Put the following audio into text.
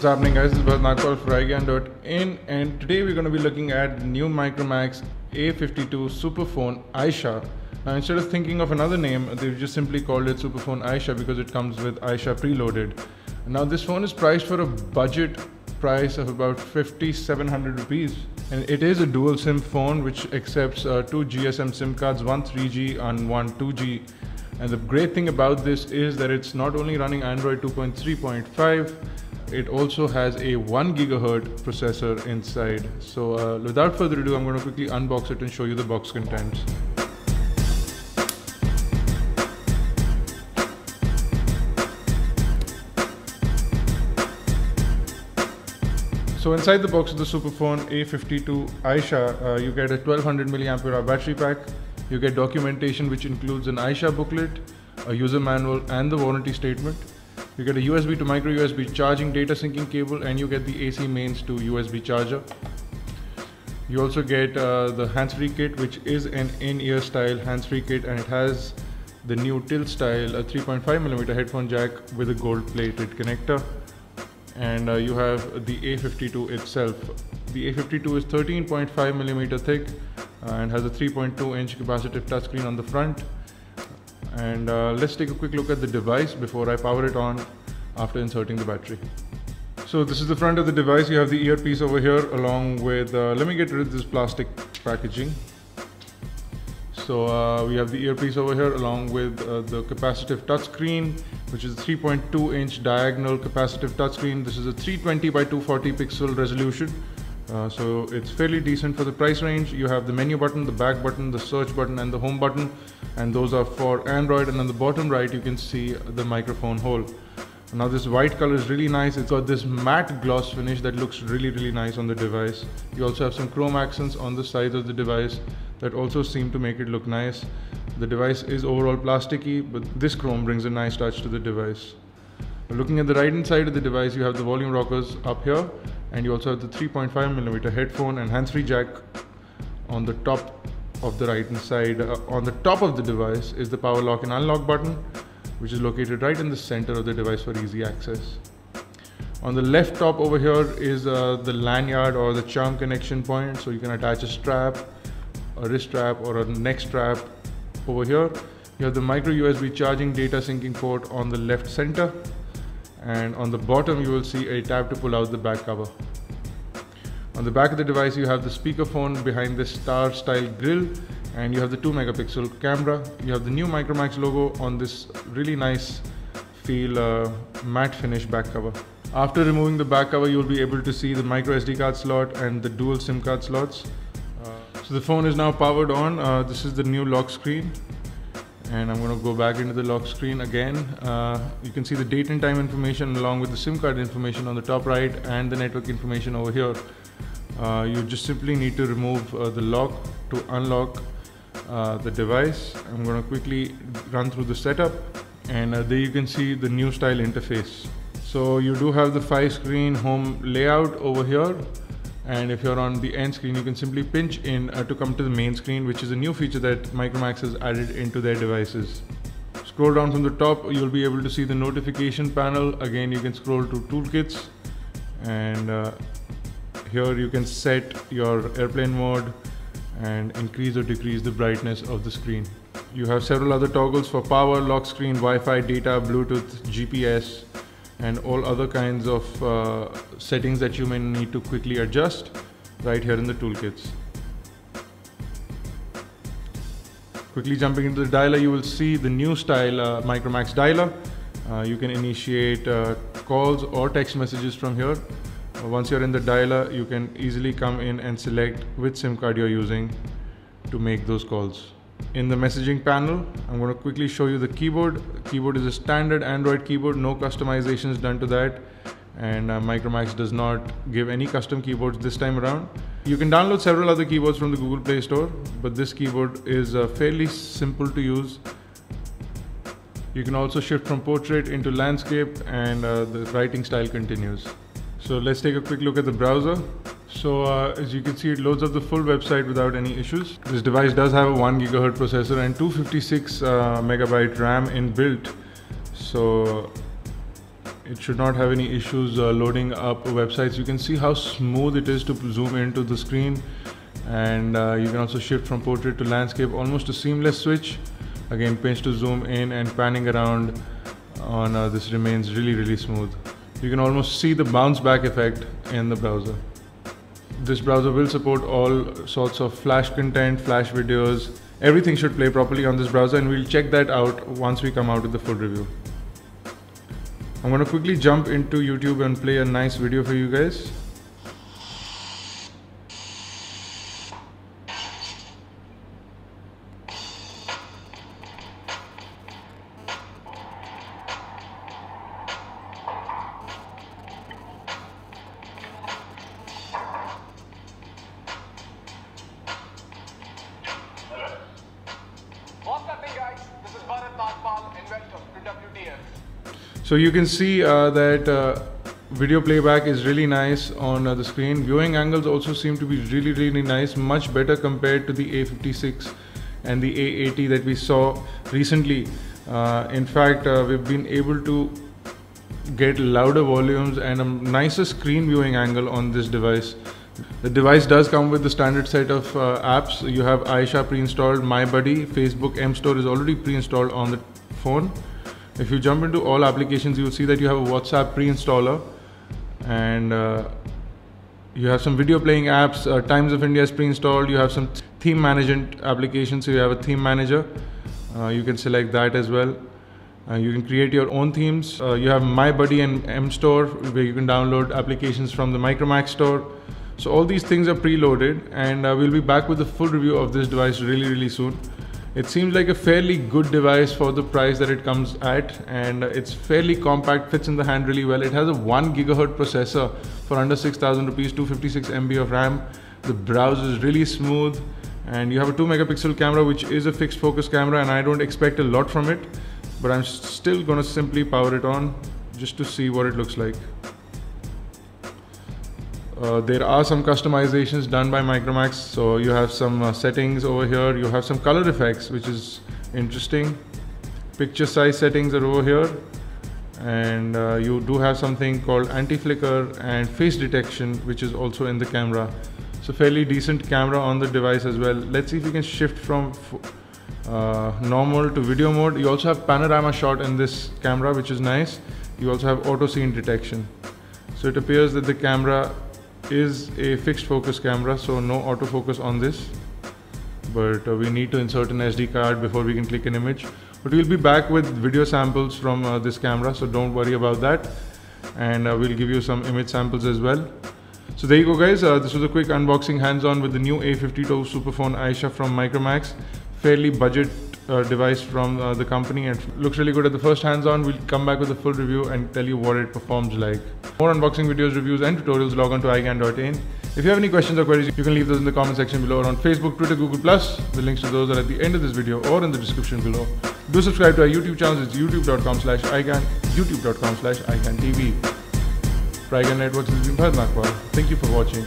happening, guys? This is Nagpal for iGyaan.in, and today we're going to be looking at the new Micromax A52 Superfone Aisha. Now, instead of thinking of another name, they've just simply called it Superfone Aisha because it comes with Aisha preloaded. Now, this phone is priced for a budget price of about 5,700 rupees, and it is a dual SIM phone which accepts two GSM SIM cards, one 3G and one 2G. And the great thing about this is that it's not only running Android 2.3.5, it also has a 1 GHz processor inside. So without further ado, I'm going to quickly unbox it and show you the box contents. So inside the box of the Superfone A52 Aisha, you get a 1200 mAh battery pack. You get documentation which includes an Aisha booklet, a user manual and the warranty statement. You get a USB to micro USB charging data syncing cable, and you get the AC mains to USB charger. You also get the hands-free kit, which is an in-ear style hands-free kit, and it has the new tilt style 3.5mm headphone jack with a gold plated connector. And you have the A52 itself. The A52 is 13.5mm thick and has a 3.2-inch capacitive touchscreen on the front. And let's take a quick look at the device before I power it on after inserting the battery. So this is the front of the device. You have the earpiece over here along with, let me get rid of this plastic packaging. So we have the earpiece over here along with the capacitive touchscreen, which is a 3.2-inch diagonal capacitive touchscreen. This is a 320 by 240 pixel resolution. So it's fairly decent for the price range. You have the menu button, the back button, the search button and the home button, and those are for Android. And on the bottom right you can see the microphone hole. Now this white color is really nice. It's got this matte gloss finish that looks really nice on the device. You also have some chrome accents on the sides of the device that also seem to make it look nice. The device is overall plasticky, but this chrome brings a nice touch to the device. Looking at the right hand side of the device, you have the volume rockers up here, and you also have the 3.5mm headphone and hands-free jack on the top of the right hand side. On the top of the device is the power lock and unlock button, which is located right in the center of the device for easy access. On the left top over here is the lanyard or the charm connection point, so you can attach a strap, a wrist strap or a neck strap. Over here you have the micro USB charging data syncing port on the left center, and on the bottom you will see a tab to pull out the back cover. On the back of the device you have the speakerphone behind this star style grill, and you have the 2-megapixel camera. You have the new Micromax logo on this really nice feel matte finish back cover. After removing the back cover, you will be able to see the micro SD card slot and the dual SIM card slots. So the phone is now powered on. This is the new lock screen, and I'm going to go back into the lock screen again. You can see the date and time information along with the SIM card information on the top right and the network information over here. You just simply need to remove the lock to unlock the device. I'm going to quickly run through the setup, and there you can see the new style interface. So you do have the 5-screen home layout over here. And if you're on the end screen, you can simply pinch in to come to the main screen, which is a new feature that Micromax has added into their devices. Scroll down from the top, you'll be able to see the notification panel. Again, you can scroll to toolkits, and here you can set your airplane mode and increase or decrease the brightness of the screen. You have several other toggles for power, lock screen, Wi-Fi, data, Bluetooth, GPS, and all other kinds of settings that you may need to quickly adjust right here in the toolkits. Quickly jumping into the dialer, you will see the new style Micromax dialer. You can initiate calls or text messages from here. Once you're in the dialer, you can easily come in and select which SIM card you're using to make those calls. In the messaging panel, I'm going to quickly show you the keyboard. Keyboard is a standard Android keyboard, no customizations done to that, and Micromax does not give any custom keyboards this time around. You can download several other keyboards from the Google Play Store, but this keyboard is fairly simple to use. You can also shift from portrait into landscape, and the writing style continues. So let's take a quick look at the browser. So as you can see, it loads up the full website without any issues. This device does have a 1 GHz processor and 256 MB RAM inbuilt. So It should not have any issues loading up websites. You can see how smooth it is to zoom into the screen, and you can also shift from portrait to landscape, almost a seamless switch. Again, pinch to zoom in, and panning around on this remains really smooth. You can almost see the bounce back effect in the browser. This browser will support all sorts of Flash content, Flash videos. Everything should play properly on this browser, and we'll check that out once we come out with the full review. I'm going to quickly jump into YouTube and play a nice video for you guys. So you can see that video playback is really nice on the screen. Viewing angles also seem to be really nice, much better compared to the A56 and the A80 that we saw recently. In fact, we've been able to get louder volumes and a nicer screen viewing angle on this device. The device does come with the standard set of apps. You have Aisha pre-installed, My Buddy, Facebook M Store is already pre-installed on the phone. If you jump into all applications, you will see that you have a WhatsApp pre-installer, and you have some video playing apps. Times of India is pre-installed. You have some theme management applications, so you have a theme manager. You can select that as well. You can create your own themes. You have My Buddy and M Store, where you can download applications from the Micromax store. So all these things are preloaded, and we'll be back with a full review of this device really soon. It seems like a fairly good device for the price that it comes at, and it's fairly compact, fits in the hand really well. It has a 1 GHz processor for under 6,000 rupees, 256 MB of RAM. The browser is really smooth, and you have a 2 megapixel camera, which is a fixed focus camera, and I don't expect a lot from it, but I'm still going to simply power it on just to see what it looks like. There are some customizations done by Micromax, so you have some settings over here. You have some color effects, which is interesting. Picture size settings are over here, and you do have something called anti-flicker and face detection, which is also in the camera. So fairly decent camera on the device as well. Let's see if we can shift from normal to video mode. You also have panorama shot in this camera, which is nice. You also have auto scene detection. So it appears that the camera is a fixed focus camera, so no autofocus on this, but we need to insert an SD card before we can click an image. But we'll be back with video samples from this camera, so don't worry about that, and we'll give you some image samples as well. So there you go guys, this was a quick unboxing hands-on with the new A52 Superfone Aisha from Micromax. Fairly budget device from the company, and looks really good at the first hands-on. We'll come back with a full review and tell you what it performs like. More unboxing videos, reviews and tutorials, log on to iGyaan.in. If you have any questions or queries, you can leave those in the comment section below, or on Facebook, Twitter, Google+. The links to those are at the end of this video or in the description below. Do subscribe to our YouTube channel. It's youtube.com/iGyaan, youtube.com/iGyaanTV. For iGyaan Networks, this has been Bharat Nakwal. Thank you for watching.